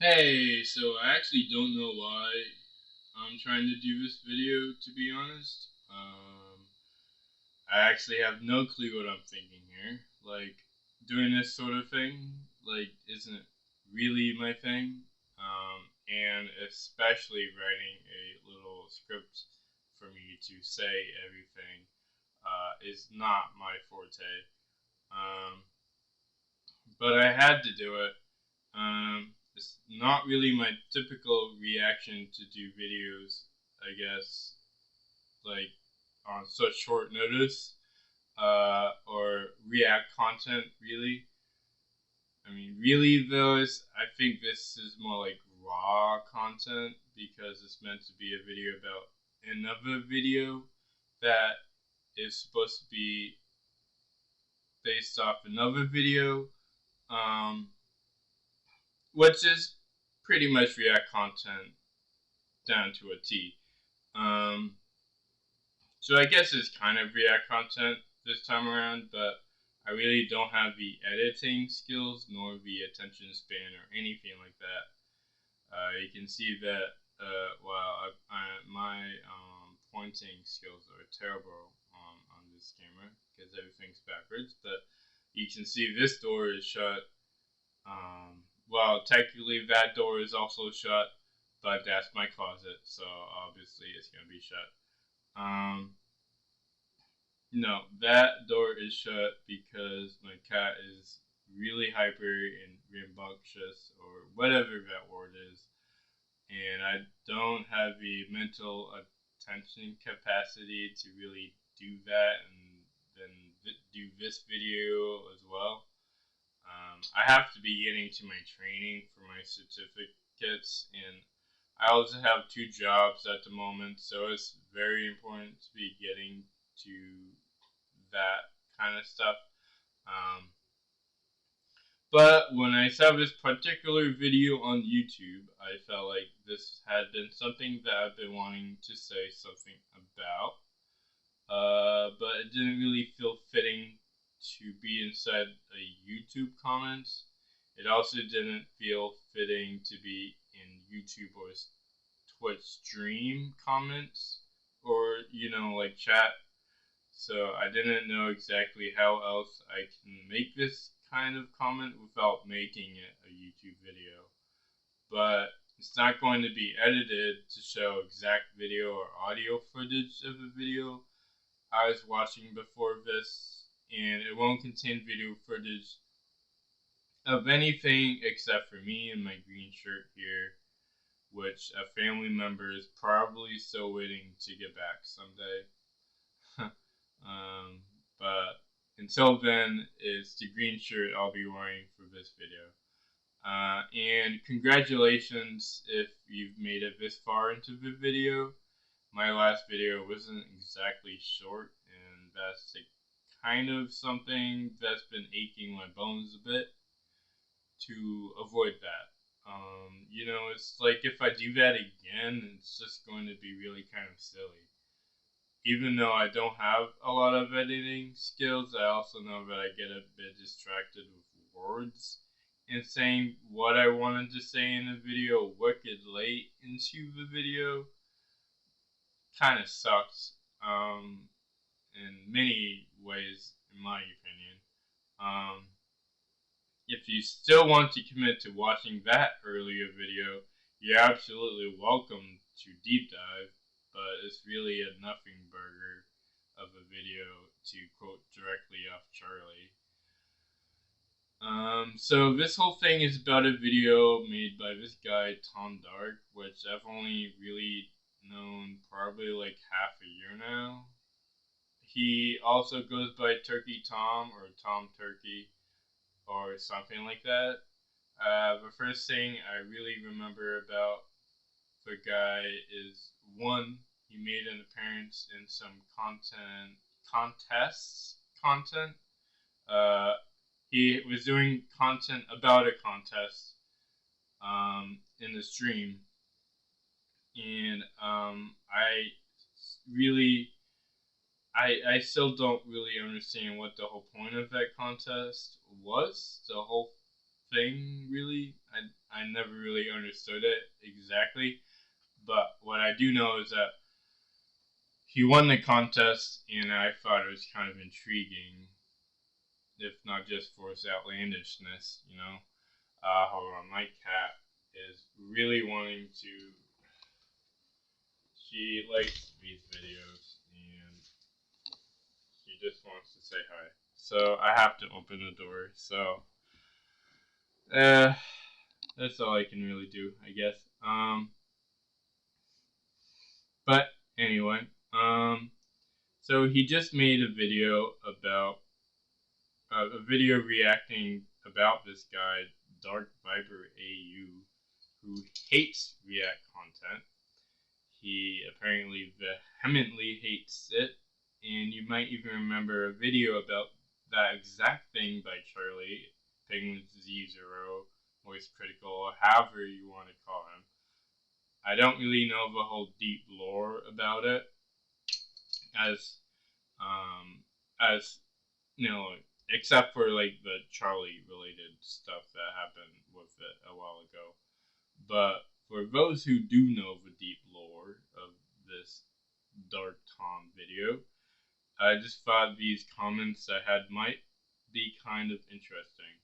Hey, so I actually don't know why I'm trying to do this video, to be honest. I actually have no clue what I'm thinking here. Like, doing this sort of thing, isn't really my thing. And especially writing a little script for me to say everything is not my forte. Um, but I had to do it. It's not really my typical reaction to do videos, I guess, like on such short notice, or react content, really. I mean, really, though, I think this is more like raw content because it's meant to be a video about another video that is supposed to be based off another video, um, which is pretty much react content down to a T. Um, so I guess it's kind of React content this time around, but I really don't have the editing skills nor the attention span or anything like that. You can see that my pointing skills are terrible on this camera because everything's backwards. But you can see this door is shut. Well, technically that door is also shut, but that's my closet, so obviously it's gonna be shut. Um, no, that door is shut because my cat is really hyper and rambunctious, or whatever that word is, and I don't have the mental attention capacity to really do that and then do this video as well. I have to be getting to my training for my certificates, and I also have two jobs at the moment, so it's very important to be getting to that kind of stuff. Um, but when I saw this particular video on YouTube, I felt like this had been something that I've been wanting to say something about. But it didn't really feel fitting to be inside a YouTube comments. It also didn't feel fitting to be in YouTube or Twitch stream comments or, like chat. So I didn't know exactly how else I can make this kind of comment without making it a YouTube video. But it's not going to be edited to show exact video or audio footage of the video I was watching before this, and it won't contain video footage of anything except for me and my green shirt here, which a family member is probably still waiting to get back someday. um, but until then, it's the green shirt I'll be wearing for this video. And congratulations if you've made it this far into the video. My last video wasn't exactly short, and that's kind of something that's been aching my bones a bit to avoid that. It's like if I do that again, it's just going to be really kind of silly. Even though I don't have a lot of editing skills, I also know that I get a bit distracted with words and saying what I wanted to say in a video wicked late into the video kind of sucks in many ways, in my opinion. Um, if you still want to commit to watching that earlier video, you're absolutely welcome to deep dive, but it's really a nothing burger of a video to quote directly off Charlie. So this whole thing is about a video made by this guy TomDark, which I've only really known probably like half a year now. He also goes by Turkey Tom or Tom Turkey or something like that. The first thing I really remember about the guy is one, he made an appearance in some content. Uh, he was doing content about a contest in the stream, and really, I still don't really understand what the whole point of that contest was. The whole thing, really, I never really understood it exactly. But what I do know is that he won the contest, and I thought it was kind of intriguing, if not just for its outlandishness, you know. Hold on, my cat is really wanting to. She likes these videos, and she just wants to say hi. So I have to open the door. So, that's all I can really do, I guess. But anyway, so he just made a video about a video reacting about this guy, DarkViperAu, who hates React content. He apparently vehemently hates it, and you might even remember a video about that exact thing by Charlie, Penguins Z0, Voice Critical, or however you want to call him. I don't really know the whole deep lore about it, as as you know, except for like the Charlie related stuff that happened with it a while ago. But for those who do know the deep lore of this Dark Tom video, I just thought these comments I had might be kind of interesting.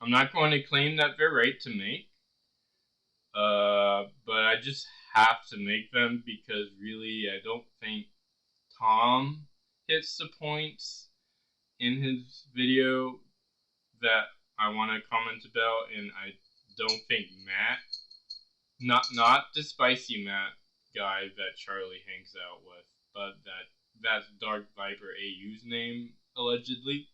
I'm not going to claim that they're right to make, but I just have to make them because really I don't think Tom hits the points in his video that I want to comment about, and I don't think Matt, not the spicy Matt guy that Charlie hangs out with, but that's DarkViperAu's name allegedly,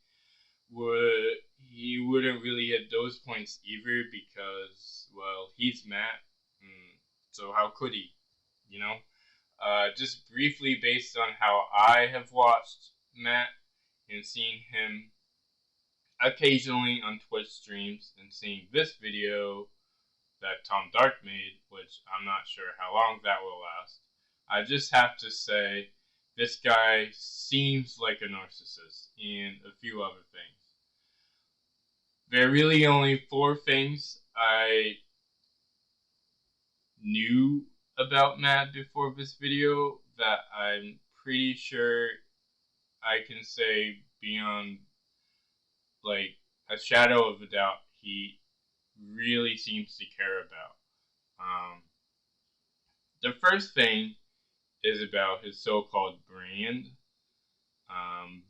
he wouldn't really hit those points either because, well, he's Matt, so how could he, you know? Just briefly based on how I have watched Matt and seen him occasionally on Twitch streams and seeing this video that TomDark made, which I'm not sure how long that will last, I just have to say this guy seems like a narcissist and a few other things. There are really only 4 things I knew about Matt before this video that I'm pretty sure I can say beyond like a shadow of a doubt he really seems to care about. The first thing is about his so-called brand,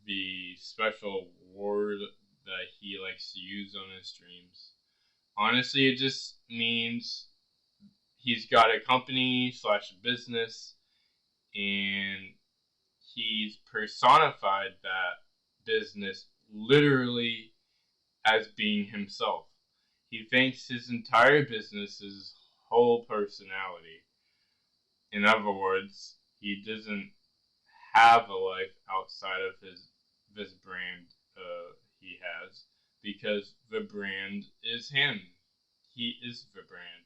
the special word that he likes to use on his streams. Honestly, it just means he's got a company / business, and he's personified that business literally as being himself. He thinks his entire business is his whole personality. In other words, he doesn't have a life outside of this brand he has, because the brand is him. He is the brand.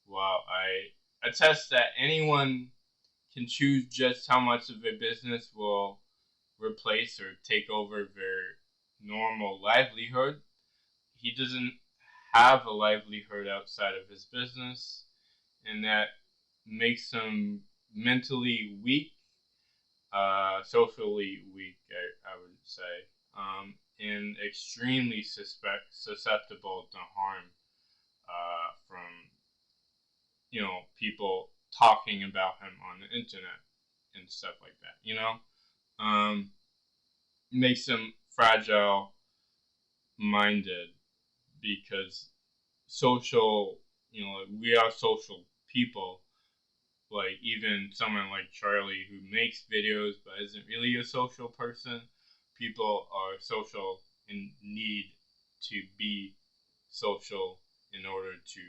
While I attest that anyone can choose just how much of a business will replace or take over their normal livelihood, he doesn't have a livelihood outside of his business, and that makes him mentally weak, socially weak, I would say, and extremely susceptible to harm from, you know, people talking about him on the internet and stuff like that, you know? Makes him fragile minded because social, you know, we are social people. Like, even someone like Charlie who makes videos but isn't really a social person, people are social and need to be social in order to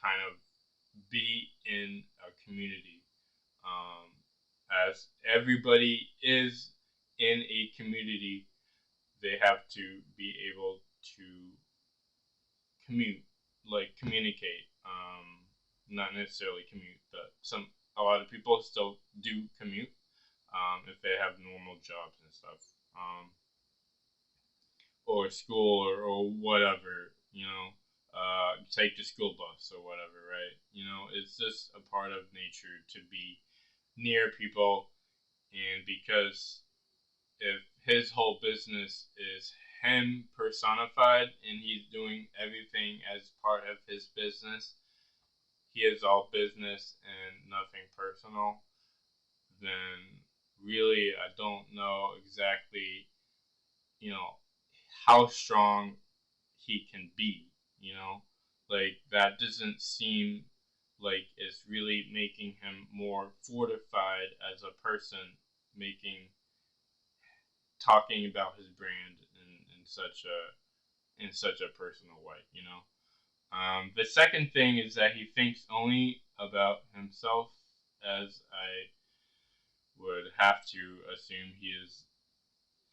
kind of be in a community. As everybody is in a community, they have to be able to communicate. Not necessarily commute, but a lot of people still do commute if they have normal jobs and stuff, or school or whatever, you know. take the school bus or whatever, right? You know, it's just a part of nature to be near people, and because if his whole business is him personified and he's doing everything as part of his business, he is all business and nothing personal, then really I don't know exactly, you know, how strong he can be, you know? Like, that doesn't seem like it's really making him more fortified as a person, talking about his brand in such a personal way, you know? The second thing is that he thinks only about himself, as I would have to assume he is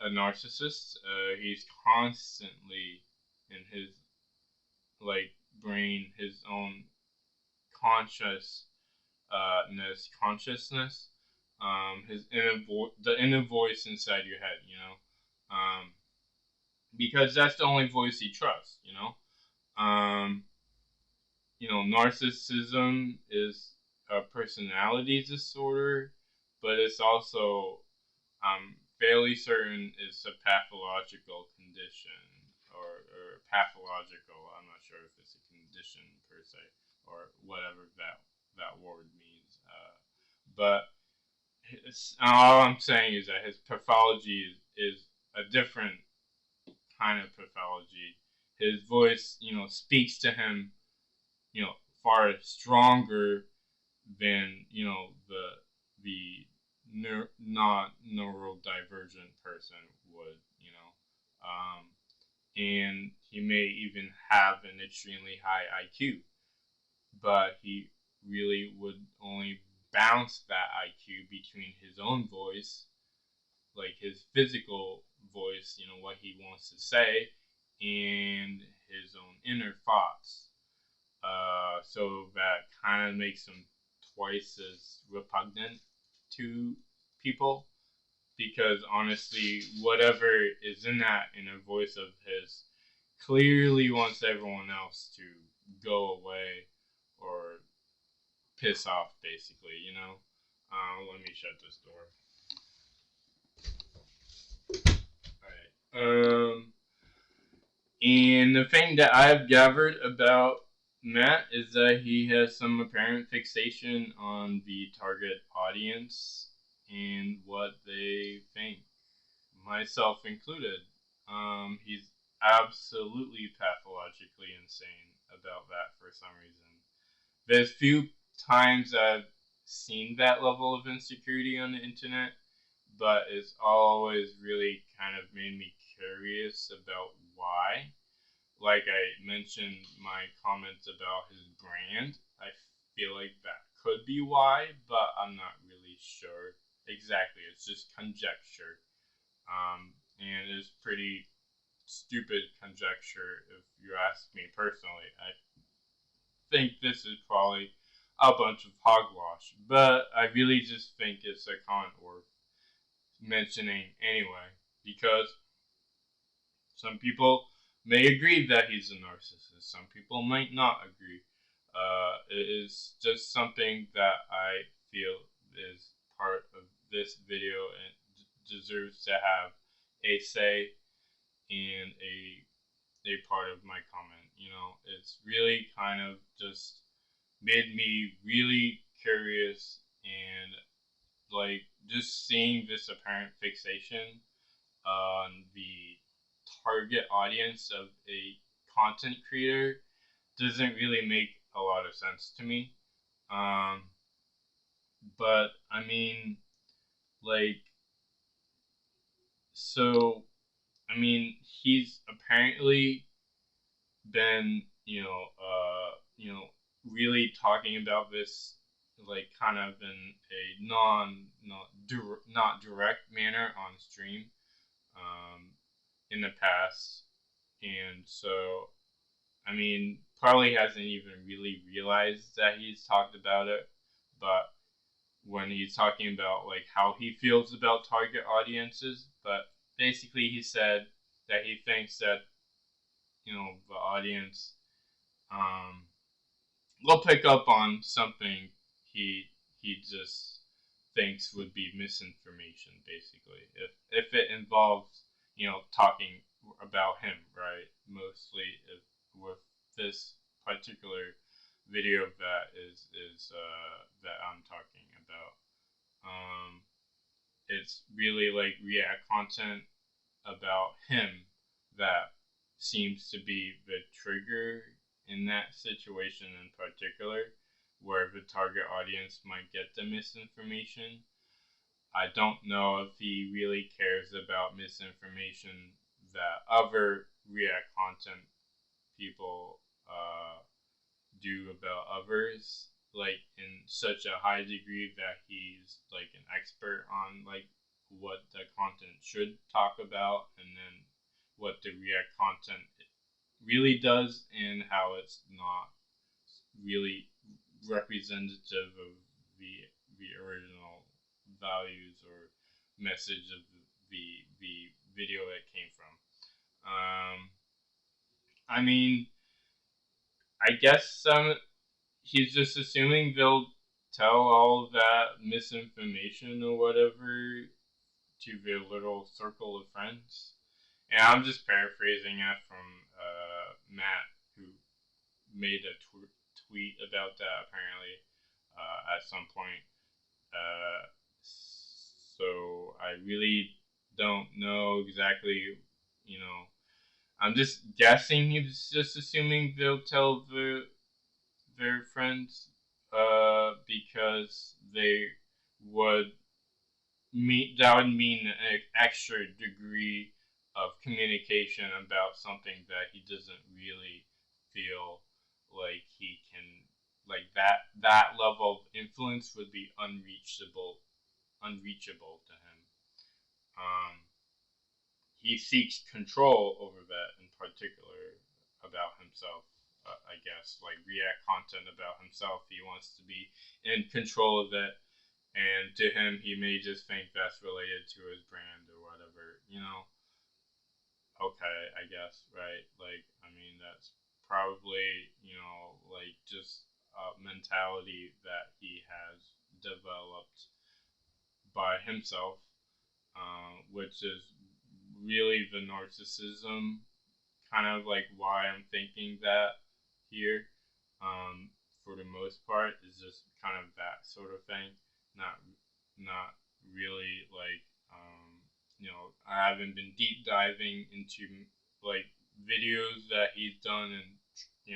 a narcissist. He's constantly in his brain, his own consciousness, the inner voice inside your head, you know, because that's the only voice he trusts, you know. Narcissism is a personality disorder, but it's also, fairly certain it's a pathological condition, or pathological. I'm not sure if it's a condition per se or whatever that word means. But all I'm saying is that his pathology is a different kind of pathology. His voice, speaks to him, far stronger than the not neurodivergent person would, and he may even have an extremely high IQ, but he really would only bounce that IQ between his own voice, like his physical voice, what he wants to say, and his own inner thoughts. So that kind of makes him twice as repugnant to people, because honestly, whatever is in that inner voice of his clearly wants everyone else to go away or piss off, basically, let me shut this door. Alright. And the thing that I've gathered about Matt is that he has some apparent fixation on the target audience and what they think, myself included. He's absolutely pathologically insane about that for some reason. There's few times I've seen that level of insecurity on the internet, but it's always really kind of made me curious about why. Like I mentioned, my comments about his brand, I feel like that could be why, but I'm not really sure exactly. It's just conjecture. And it's pretty stupid conjecture if you ask me personally. I think this is probably a bunch of hogwash, but I really just think it's a comment worth mentioning anyway, because some people may agree that he's a narcissist. Some people might not agree. It is just something that I feel is part of this video and deserves to have a say and a part of my comment. It's really kind of just made me really curious, and like just seeing this apparent fixation on the target audience of a content creator doesn't really make a lot of sense to me. But I mean, like, so I mean, he's apparently been, really talking about this, like, kind of in a not direct manner on stream, in the past, and so I mean, probably hasn't even really realized that he's talked about it, but when he's talking about like how he feels about target audiences, but basically he said that he thinks that the audience we'll pick up on something he just thinks would be misinformation, basically. If it involves, talking about him, right? Mostly if, with this particular video that is that I'm talking about. It's really like React content about him that seems to be the trigger in that situation in particular, where the target audience might get the misinformation. I don't know if he really cares about misinformation that other React content people do about others, like in such a high degree that he's like an expert on like what the content should talk about, and then what the React content really does and how it's not really representative of the original values or message of the video it came from. I mean, I guess he's just assuming they'll tell all that misinformation or whatever to their little circle of friends. And I'm just paraphrasing it from Matt, who made a tweet about that apparently at some point. So I really don't know exactly, you know. I'm just guessing he's just assuming they'll tell their friends because they would that would mean an extra degree of communication about something that he doesn't really feel like he can, like that level of influence would be unreachable to him. He seeks control over that in particular about himself. I guess like React content about himself, he wants to be in control of it, and to him, he may just think that's related to his brand or whatever. Okay, I guess, right? Like, I mean, that's probably, like just a mentality that he has developed by himself, which is really the narcissism, kind of like why I'm thinking that here, for the most part, is just kind of that sort of thing. Not, not really like, I haven't been deep diving into like videos that he's done and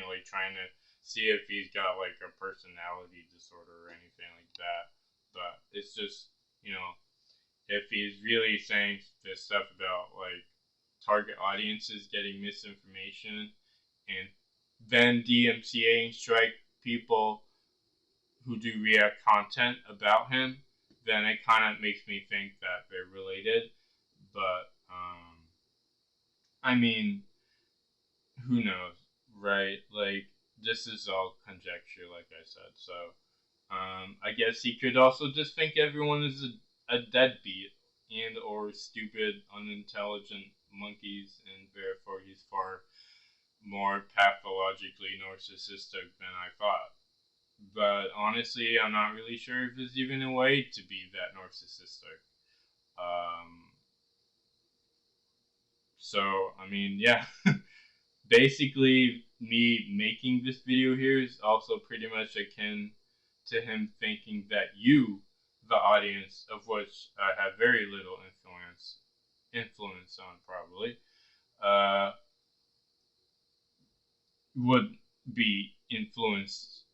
like trying to see if he's got like a personality disorder or anything like that. But it's just, you know, if he's really saying this stuff about like target audiences getting misinformation and then DMCA strike people who do React content about him, then it kind of makes me think that they're related. But I mean, who knows, right? Like this is all conjecture, like I said. So I guess he could also just think everyone is a deadbeat and or stupid, unintelligent monkeys, and therefore he's far more pathologically narcissistic than I thought. But honestly, I'm not really sure if there's even a way to be that narcissistic. Um, so, I mean, yeah. Basically, me making this video here is also pretty much akin to him thinking that you, the audience, of which I have very little influence on probably, uh, would be influenced,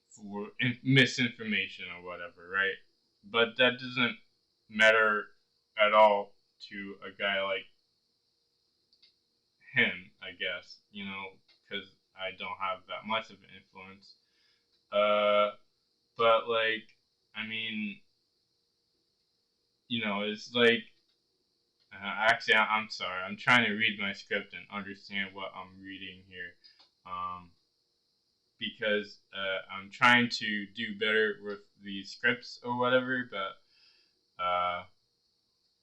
for misinformation or whatever, right? But that doesn't matter at all to a guy like him, I guess, because I don't have that much of an influence. But like, I mean, it's like, actually, I'm sorry, I'm trying to read my script and understand what I'm reading here. Because I'm trying to do better with the scripts or whatever, but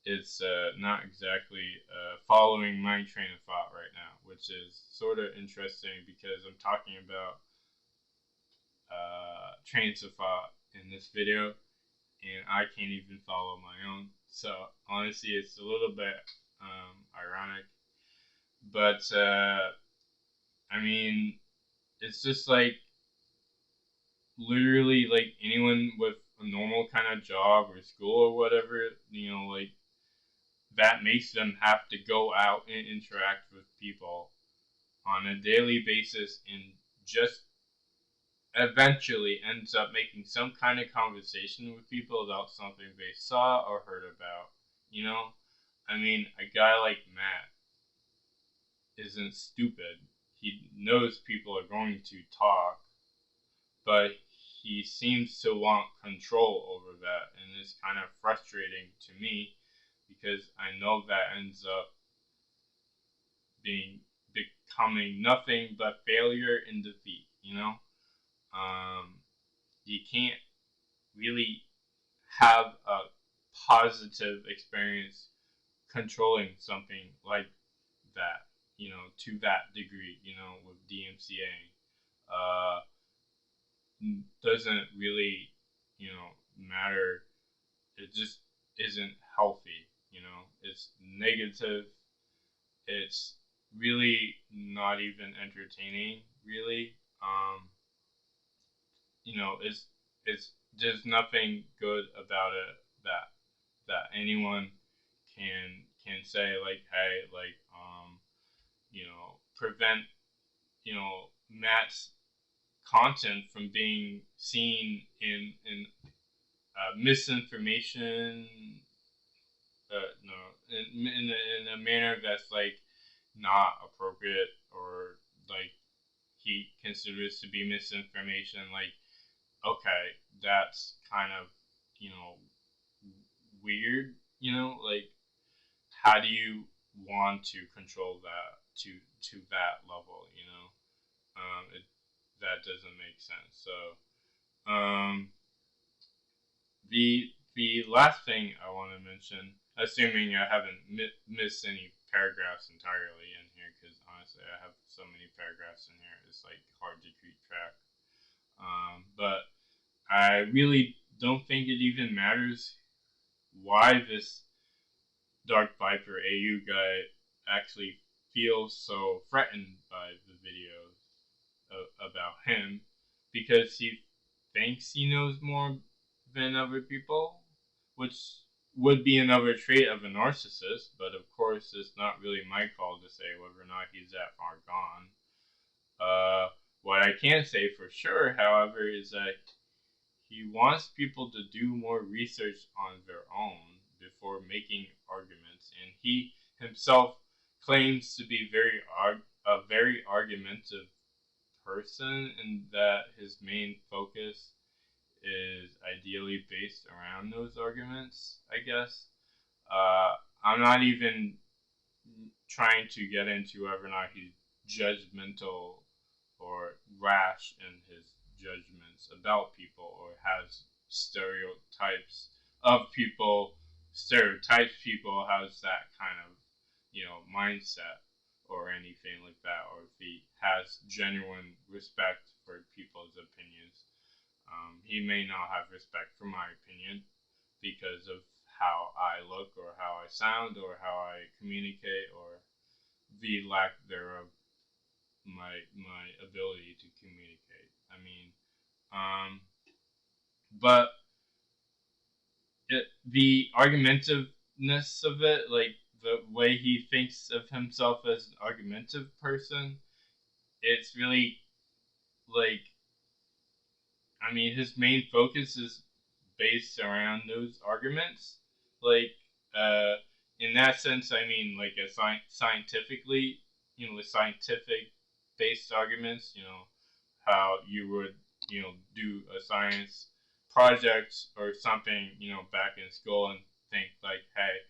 it's not exactly following my train of thought right now, which is sort of interesting because I'm talking about trains of thought in this video, and I can't even follow my own. So honestly, it's a little bit ironic, but I mean, it's just like literally like anyone with a normal kind of job or school or whatever, like that makes them have to go out and interact with people on a daily basis and just eventually ends up making some kind of conversation with people about something they saw or heard about. You know? I mean, a guy like Matt isn't stupid. He knows people are going to talk, but he seems to want control over that, and it's kind of frustrating to me because I know that ends up becoming nothing but failure and defeat. Um, you can't really have a positive experience controlling something like that, to that degree, with DMCA. Doesn't really, matter. It just isn't healthy, It's negative. It's really not even entertaining, really. It's there's nothing good about it that anyone can say like, hey, like, prevent Matt's content from being seen in misinformation, no, in a manner that's like not appropriate, or like he considers to be misinformation. Like, okay, that's kind of you know weird. Like, how do you want to control that to that level? That doesn't make sense. So, um, the last thing I want to mention, assuming I haven't missed any paragraphs entirely in here, because honestly, I have so many paragraphs in here, it's like hard to keep track. But I really don't think it even matters why this Dark Viper AU guy actually feels so threatened by the videos about him, because he thinks he knows more than other people, which would be another trait of a narcissist, but of course it's not really my call to say whether or not he's that far gone. What I can say for sure, however, is that he wants people to do more research on their own before making arguments, and he himself claims to be a very argumentative person, and that his main focus is ideally based around those arguments, I guess. I'm not even trying to get into whether or not he's judgmental or rash in his judgments about people, or has stereotypes people, has that kind of mindset or anything like that, or if he has genuine respect for people's opinions. He may not have respect for my opinion because of how I look, or how I sound, or how I communicate, or the lack thereof my ability to communicate. I mean, but the argumentativeness of it, like the way he thinks of himself as an argumentative person, it's really like, I mean, his main focus is based around those arguments. Like, uh, in that sense, I mean, like a scientifically, with scientific based arguments, how you would, do a science project or something, back in school, and think like, hey,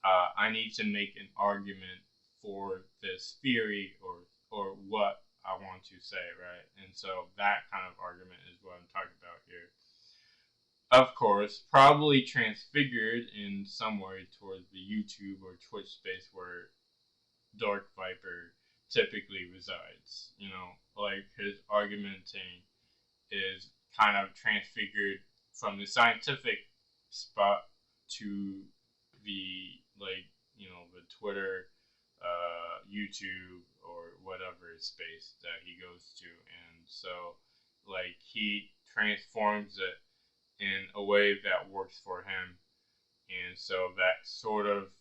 I need to make an argument for this theory, or what I want to say, right? And so that kind of argument is what I'm talking about here. of course, probably transfigured in some way towards the YouTube or Twitch space where Dark Viper typically resides. You know, like his argumenting is kind of transfigured from the scientific spot to the, like, you know, the Twitter, YouTube, or whatever space that he goes to, and so like he transforms it in a way that works for him, and so that sort of,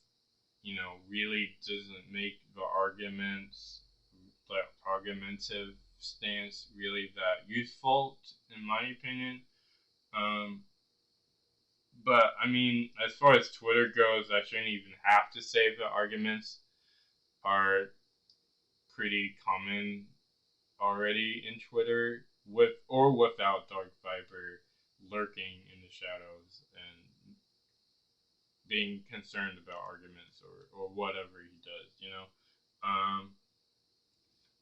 you know, really doesn't make the arguments, the argumentative stance really that useful, in my opinion. Um, but I mean, as far as Twitter goes, I shouldn't even have to say the arguments are pretty common already in Twitter, with or without Dark Viper lurking in the shadows and being concerned about arguments, or whatever he does, you know.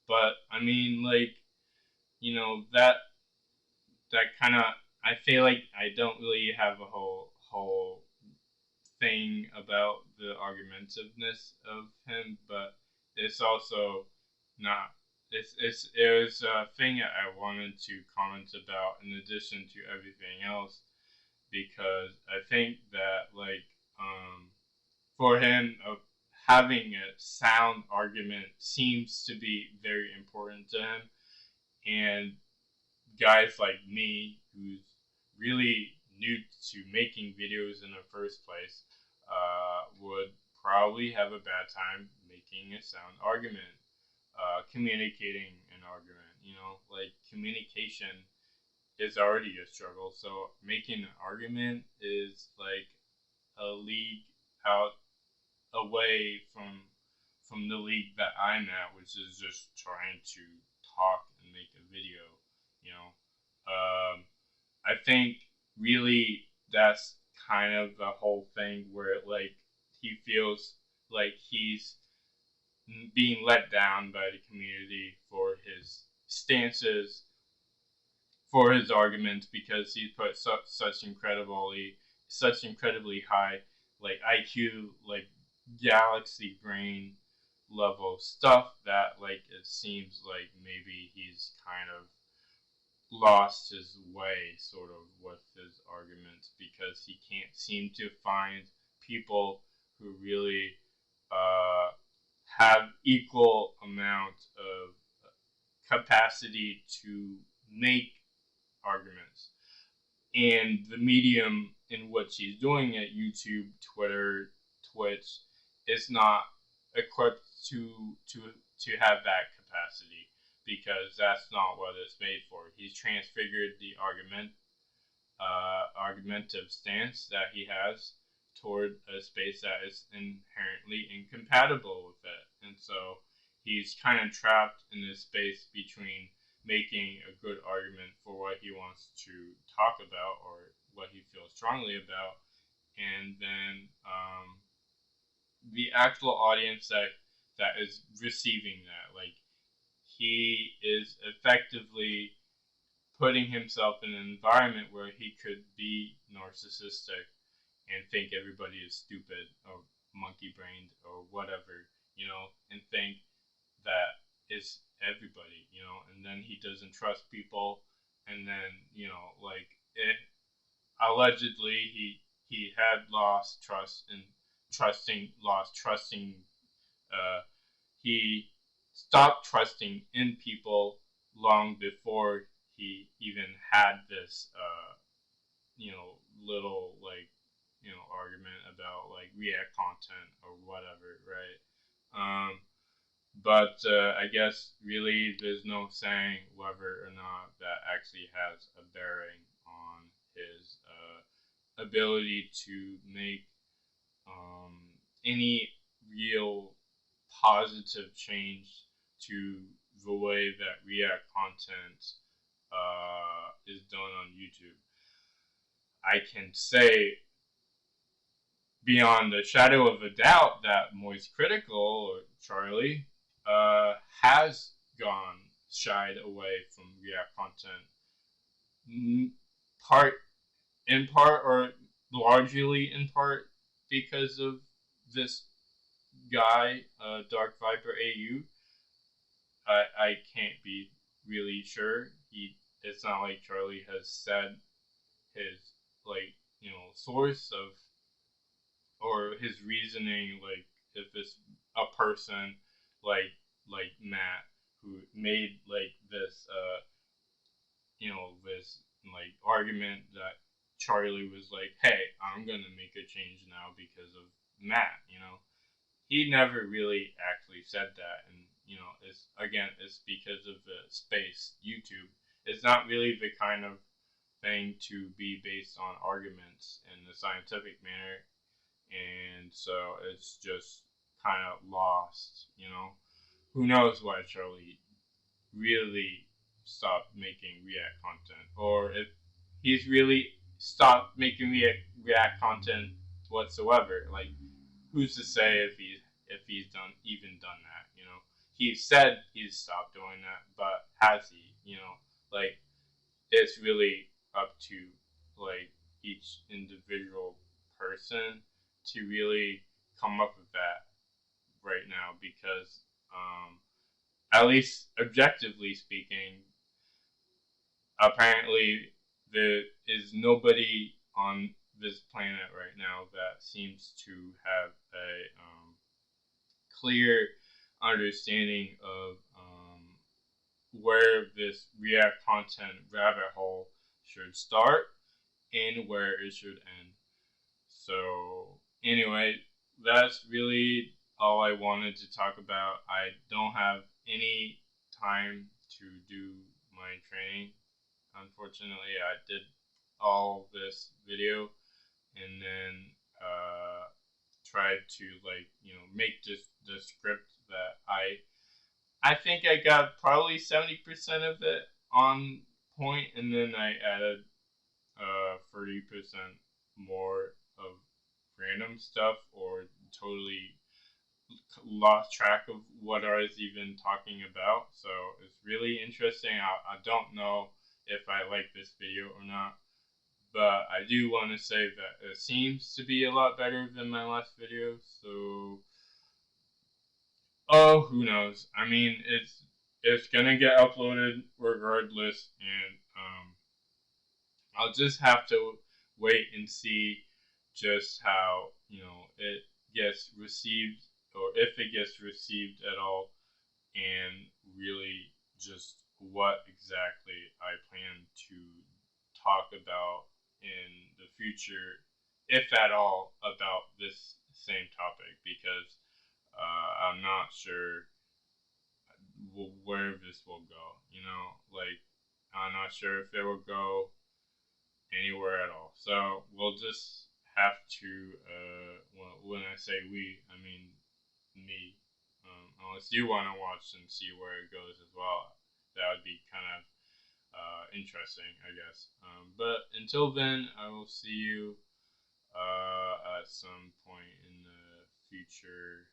But I mean, like, you know, that kind of, I feel like I don't really have a whole thing about the argumentiveness of him, but it's also not. It was a thing that I wanted to comment about in addition to everything else, because I think that, like, for him, having a sound argument seems to be very important to him, and guys like me, who's really new to making videos in the first place, would probably have a bad time making a sound argument, communicating an argument. You know, like, communication is already a struggle, so making an argument is like a league out away from the league that I'm at, which is just trying to talk and make a video. You know, I think really that's kind of the whole thing where, like, he feels like he's being let down by the community for his stances, for his arguments, because he put such incredibly high, like, IQ, like, galaxy brain level stuff, that, like, it seems like maybe he's kind of lost his way, sort of, with his arguments, because he can't seem to find people who really have equal amount of capacity to make arguments. And the medium in which he's doing it, YouTube, Twitter, Twitch, is not equipped to have that capacity, because that's not what it's made for. He's transfigured the argumentative stance that he has toward a space that is inherently incompatible with it, and so he's kind of trapped in this space between making a good argument for what he wants to talk about, or what he feels strongly about, and then the actual audience that is receiving that. Like, he is effectively putting himself in an environment where he could be narcissistic and think everybody is stupid or monkey brained or whatever, you know, and think that is everybody, you know, and then he doesn't trust people, and then, you know, like, it allegedly he had lost trust and lost trusting, he stopped trusting in people long before he even had this, you know, little, like, you know, argument about, like, React content or whatever, right? But I guess really there's no saying whether or not that actually has a bearing on his ability to make any real positive change to the way that React content is done on YouTube. I can say beyond a shadow of a doubt that Moist Critical, or Charlie, has shied away from React content. Part in part or largely in part because of this guy, DarkViperAu. I can't be really sure. It's not like Charlie has said his, like, source of, or his reasoning, like if it's a person like Matt who made like this this like argument that Charlie was like, hey, I'm gonna make a change now because of Matt. He never really actually said that, and it's because of the space YouTube. It's not really the kind of thing to be based on arguments in a scientific manner, and so it's just kind of lost. Who knows why Charlie really stopped making React content, or if he's really stopped making React content whatsoever. Like, who's to say if he's done that? He said he's stopped doing that, but has he? Like, it's really up to like each individual person to really come up with that right now, because at least objectively speaking, apparently there is nobody on this planet right now that seems to have a clear understanding of where this React content rabbit hole should start and where it should end. So anyway, that's really all I wanted to talk about. I don't have any time to do my training. Unfortunately, I did all this video and then tried to make the script that I think I got probably 70% of it on point, and then I added 30% more of random stuff, or totally lost track of what I was even talking about. So it's really interesting. I don't know if I like this video or not, but I do want to say that it seems to be a lot better than my last video. So, oh, who knows? I mean, it's gonna get uploaded regardless, and I'll just have to wait and see just how it gets received, or if it gets received at all, and really just what exactly I plan to talk about in the future, if at all, about this same topic, because I'm not sure where this will go. Like, I'm not sure if it will go anywhere at all. So we'll just have to, when I say we, I mean me. Unless you want to watch and see where it goes as well, that would be kind of interesting, I guess. But until then, I will see you at some point in the future,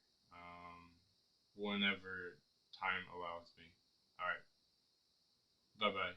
whenever time allows me. All right. Bye bye.